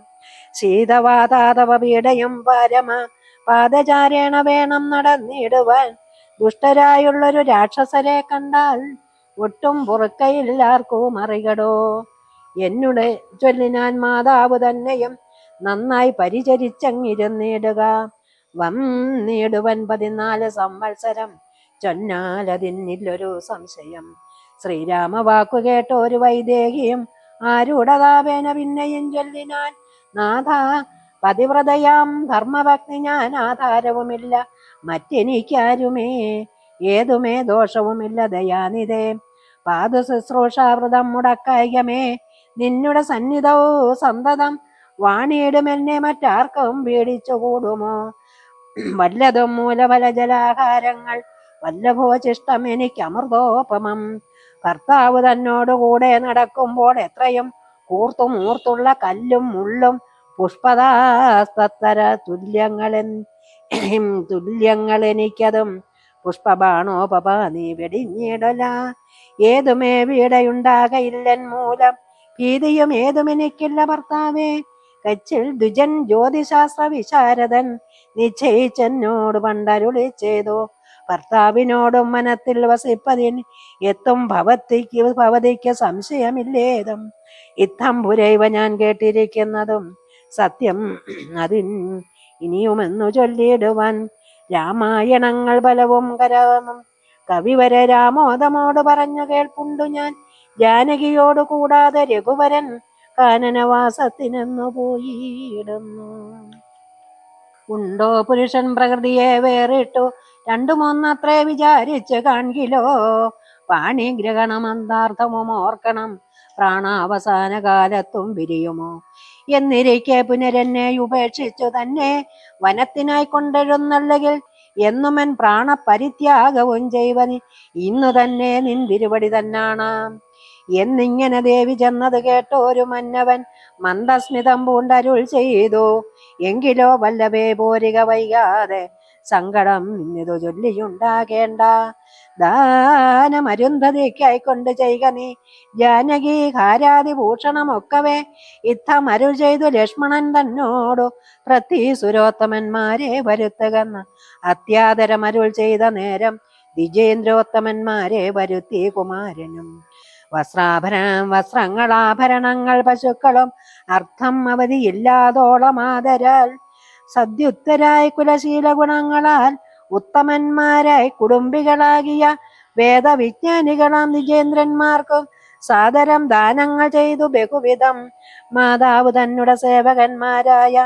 ശീതവാതാതവ പീഡയും പരമ പാദചാരേണ വേണം നടന്നിടുവാൻ ദുഷ്ടരായുള്ളൊരു രാക്ഷസരെ കണ്ടാൽ ഒട്ടും പൊറുക്കയില്ലാർക്കും അറികടോ എന്നുടെ ചൊല്ലിനാൻ മാതാവ് തന്നെയും നന്നായി പരിചരിച്ചങ്ങിരുന്നിടുക വന്നിടുവൻ 14 സംവത്സരം ചൊന്നാലതിന്നില്ലൊരു സംശയം ശ്രീരാമ വാക്കു കേട്ട ഒരു വൈദേഹിയും ആരൂഢതാപേന പിന്നെയും ചൊല്ലിനാൻ നാഥ പതിവ്രതയാം ധർമ്മഭക്തി ഞാൻ ആധാരവുമില്ല മറ്റെനിക്കാരുമേ ഏതുമേ ദോഷവുമില്ല ദയാനിധേ പാദ ശുശ്രൂഷാവ്രതം മുടക്കായികമേ നിന്നുടെ സന്നിധവും സന്തതം വാണിയിടുമെന്നെ മറ്റാർക്കും പേടിച്ചുകൂടുമോ വല്ലതും മൂലഫല ജലാഹാരങ്ങൾ വല്ലഭോചിഷ്ടം എനിക്ക് അമൃതോപമം ഭർത്താവ് തന്നോടുകൂടെ നടക്കുമ്പോൾ എത്രയും കൂർത്തുമൂർത്തുള്ള കല്ലും മുള്ളും പുഷ്പദാസ്തര തുല്യങ്ങൾ എനിക്കതും പുഷ്പബാണോപ നീ വെടിഞ്ഞിടല. ഏതുമേ വീടയുണ്ടാകയില്ലൻ മൂലം ഭീതിയും ഏതുമെനിക്കില്ല ഭർത്താവേ. കച്ചിൽ ദ്വിജൻ ജ്യോതിശാസ്ത്ര വിശാരദൻ നിശ്ചയിച്ചെന്നോട് പണ്ടരുളി ചെയ്തു. ഭർത്താവിനോടും മനത്തിൽ വസിപ്പതിന് എത്തും ഭവതിക്ക് സംശയമില്ലേതും. ഇത്തം പുരൈവ ഞാൻ കേട്ടിരിക്കുന്നതും സത്യം അതിൻ ഇനിയുമെന്നു ചൊല്ലിടുവാൻ. രാമായണങ്ങൾ പലവും കരവും കവിവര രാമോദമോട് പറഞ്ഞു കേൾപ്പുണ്ടു ഞാൻ. ജാനകിയോട് കൂടാതെ രഘുവരൻ കാനനവാസത്തിനെന്നു പോയിടുന്നു. ഉണ്ടോ പുരുഷൻ പ്രകൃതിയെ വേറിട്ടു രണ്ടുമൊന്നത്രേ വിചാരിച്ച് കാൺകിലോ. പാണിഗ്രഹണമെന്താർത്ഥവും ഓർക്കണം, പ്രാണാവസാന കാലത്തും പിരിയുമോ. എന്നിരിക്കെ പുനരെന്നെ ഉപേക്ഷിച്ചു തന്നെ വനത്തിനായി കൊണ്ടെഴുന്നള്ളുകിൽ എന്നുമൻ പ്രാണപരിത്യാഗവും ചെയ്വനി ഇന്നു തന്നെ നിന്തിരുവടി തന്നാണ് എന്നിങ്ങനെ ദേവി ചെന്നത് കേട്ടോരു മന്നവൻ മന്ദസ്മിതം പൂണ്ടരുൾ ചെയ്തു. എങ്കിലോ വല്ലഭേ പോരിക വൈകാതെ സങ്കടം ഇന്നിതു ചൊല്ലിയുണ്ടാകേണ്ട. ദാനമരുന്ധതിക്കായിക്കൊണ്ട് ചെയ്യുക നീ ജാനകി ഹാരാതിഭൂഷണമൊക്കവേ. ഇത്തം അരുൾ ചെയ്തു ലക്ഷ്മണൻ തന്നോടു പ്രത്യസുരോത്തമന്മാരെ വരുത്തുകന്ന് അത്യാദരമരുൾ ചെയ്ത നേരം ദ്വിജേന്ദ്രോത്തമന്മാരെ വരുത്തി കുമാരനും. വസ്ത്രങ്ങളാഭരണങ്ങൾ പശുക്കളും അർത്ഥം അവധിയില്ലാതോളമാതരാൽ സദ്യുത്തരായി കുലശീല ഗുണങ്ങളാൽ ഉത്തമന്മാരായി കുടുംബികളാകിയ വേദവിജ്ഞാനികളാം ദ്വിജേന്ദ്രന്മാർക്കും സാദരം ദാനങ്ങൾ ചെയ്തു ബഹുവിധം. മാതാവ് തന്നുടെ സേവകന്മാരായ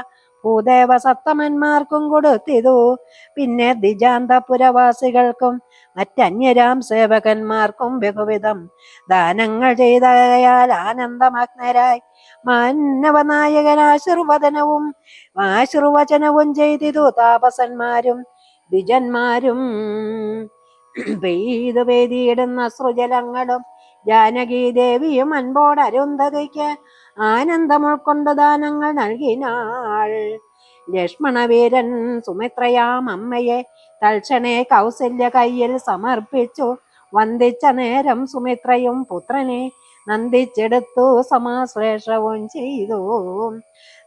ഭൂദേവ സത്തമന്മാർക്കും കൊടുത്തിതു. പിന്നെ ദ്വിജാന്തപുരവാസികൾക്കും മറ്റന്യരാം സേവകന്മാർക്കും ബഹുവിധം ദാനങ്ങൾ ചെയ്തയാൽ ആനന്ദമഗ്നരായി ആശീർവചനവും ചെയ്തിതു താപസന്മാരും ദ്വിജന്മാരും. പെയ്തു പെയ്തിടുന്ന സൃജലങ്ങളും ജാനകി ദേവിയും അൻപോട് അരുന്ധതിക്ക് ആനന്ദം ഉൾക്കൊണ്ട് ദാനങ്ങൾ നൽകിനാൾ. ലക്ഷ്മണവീരൻ സുമിത്രയാം അമ്മയെ തൽക്ഷണേ കൗസല്യ കയ്യിൽ സമർപ്പിച്ചു. വന്ദിച്ച നേരം സുമിത്രയും പുത്രനെ നന്ദിച്ചെടുത്തു സമാശ്ലേഷവും ചെയ്തു.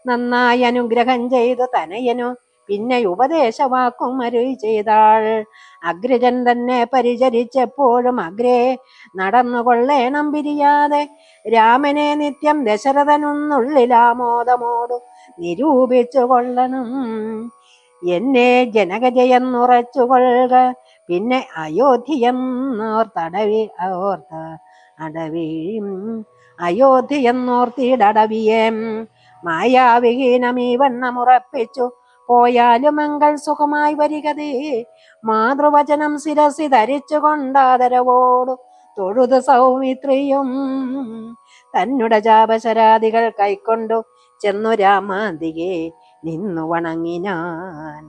നന്നായി അനുഗ്രഹം ചെയ്തു തനയനു പിന്നെ ഉപദേശവാക്കും അരുളി ചെയ്താൾ. അഗ്രജൻ തന്നെ പരിചരിച്ചെപ്പോഴും അഗ്രേ നടന്നുകൊള്ളേണം പിരിയാതെ. രാമനെ നിത്യം ദശരഥനൊന്നുള്ളിലാമോദമോടു നിരൂപിച്ചു കൊള്ളണം. എന്നെ ജനകജയെന്നുറച്ചു കൊള്ളുക പിന്നെ അയോധ്യയെന്നോർത്തിടവിയെ മായാവിഹീനമീ വണ്ണമുറപ്പിച്ചു പോയാലും മംഗൾ സുഖമായി വരികതേ. മാതൃവചനം ശിരസി ധരിച്ചു കൊണ്ടാദരവോടു തൊഴുത് സൗമിത്രിയും തന്നുടെ ജാപശരാദികൾ കൈക്കൊണ്ടു ചെന്നു രാമാന്തികെ നിന്നു വണങ്ങിനാൻ.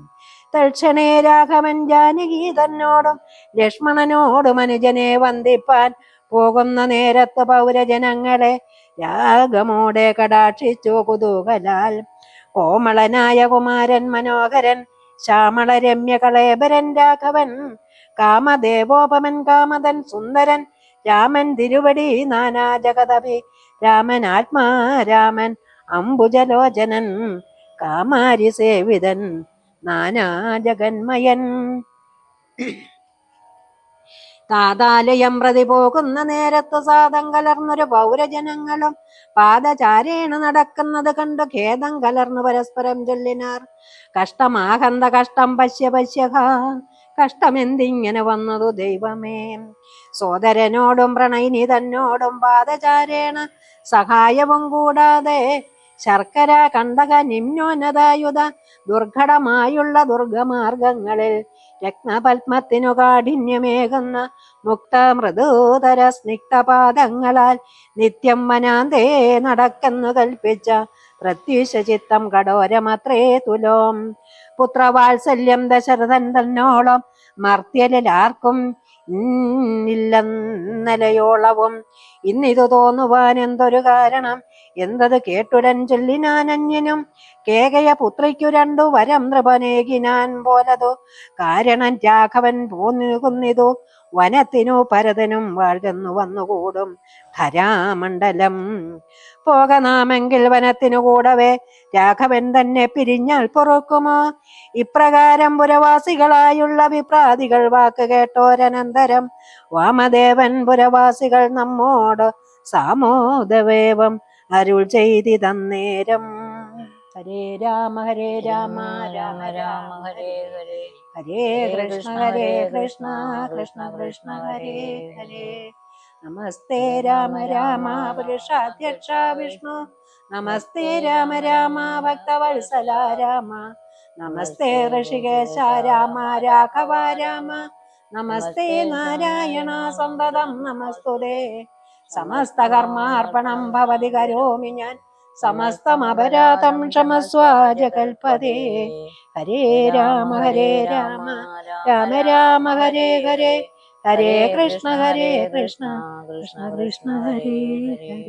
തൽക്ഷണേ രാഘവൻ ജാനകി തന്നോടും ലക്ഷ്മണനോടും അനുജനെ വന്ദിപ്പാൻ പോകുന്ന നേരത്ത് പൗരജനങ്ങളെ രാഗമോടെ കടാക്ഷിച്ചു കുതൂഹലാൽ. കോമളനായ കുമാരൻ മനോഹരൻ ശ്യാമള രമ്യ കളേബരൻ രാഘവൻ കാമദേവോപമൻ കാമതൻ സുന്ദരൻ രാമൻ തിരുവടി നാനാ ജഗതഭി രാമൻ ആത്മാരാമൻ അംബുജലോചനൻ കാമാരി സേവിതൻ നാനാ ജഗന്മയൻ. താതാലയം പ്രതി പോകുന്ന നേരത്ത് സാദം കലർന്നൊരു പൗരജനങ്ങളും പാദചാരേണ നടക്കുന്നത് കണ്ടു ഖേദം കലർന്നു പരസ്പരം ചൊല്ലിനാർ. കഷ്ടമാഹന്ത കഷ്ടം പശ്യ പശ്യഹ, കഷ്ടമെന്തിങ്ങനെ വന്നതു ദൈവമേ. സോദരനോടും പ്രണയിനി തന്നോടും പാദചാരേണ സഹായവും കൂടാതെ ശർക്കര കണ്ടക നിമ്നോന്നതായുധ ദുർഘടമായുള്ള ദുർഗമാർഗങ്ങളിൽ രത്നപത്മത്തിനു കാഠിന്യമേകുന്ന മുക്ത മൃദുതര സ്നിഗ്ധപാദങ്ങളാൽ നിത്യം വനാന്തേ നടക്കെന്നു കൽപ്പിച്ച പ്രത്യുഷചിത്തം കഠോരമത്രേ തുലോം. പുത്രവാത്സല്യം ദശരഥൻ തന്നോളം മർത്യരിലാർക്കും ഇല്ലെന്നലയോളവും. ഇന്നിതു തോന്നുവാൻ എന്തൊരു കാരണം എന്തത് കേട്ടുടൻ ചൊല്ലിനാൻ അന്യനും കേകയ പുത്രിക്കു രണ്ടു വരം നൃപനേകിനാൻ പോലതു കാരണം രാഘവൻ പോന്നുകുന്നിതു വനത്തിനു ഭരതനും വാഴ്ന്നു വന്നുകൂടും ധരാമണ്ഡലം. പോകനാമെങ്കിൽ വനത്തിനു കൂടവേ രാഘവൻ തന്നെ പിരിഞ്ഞാൽ പൊറുക്കുമോ? ഇപ്രകാരം പുരവാസികളായുള്ള വിപ്രാതികൾ വാക്ക് കേട്ടോരനന്തരം വാമദേവൻ പുരവാസികൾ നമ്മോട് സാമോദവേവം അരുൾ ചെയ്തിതന്നേരം. ഹരേ രാമ രാമ രാമ രാമ ഹരേ ഹരേ ഹരേ കൃഷ്ണ കൃഷ്ണ കൃഷ്ണ ഹരേ ഹരേ. നമസ്തേ രാമ രാമ പുരുഷാധ്യക്ഷ വിഷ്ണു നമസ്തേ രാമ രാമ ഭക്തവത്സല രാമ നമസ്തേ ഋഷികേശ രാമ രാഘവ രാമ നമസ്തേ നാരായണ സന്തതം നമസ്തുതേ. സമസ്തകർമാർപ്പണം ഭവതി കരോമി ഞാൻ സമസ്തമപരാധം ക്ഷമസ്വ ജഗൽപദേ. ഹരേ രാമ രാമ രാമ രാമ ഹരേ ഹരേ ഹരേ കൃഷ്ണ കൃഷ്ണ കൃഷ്ണ കൃഷ്ണ ഹരേ ഹരേ.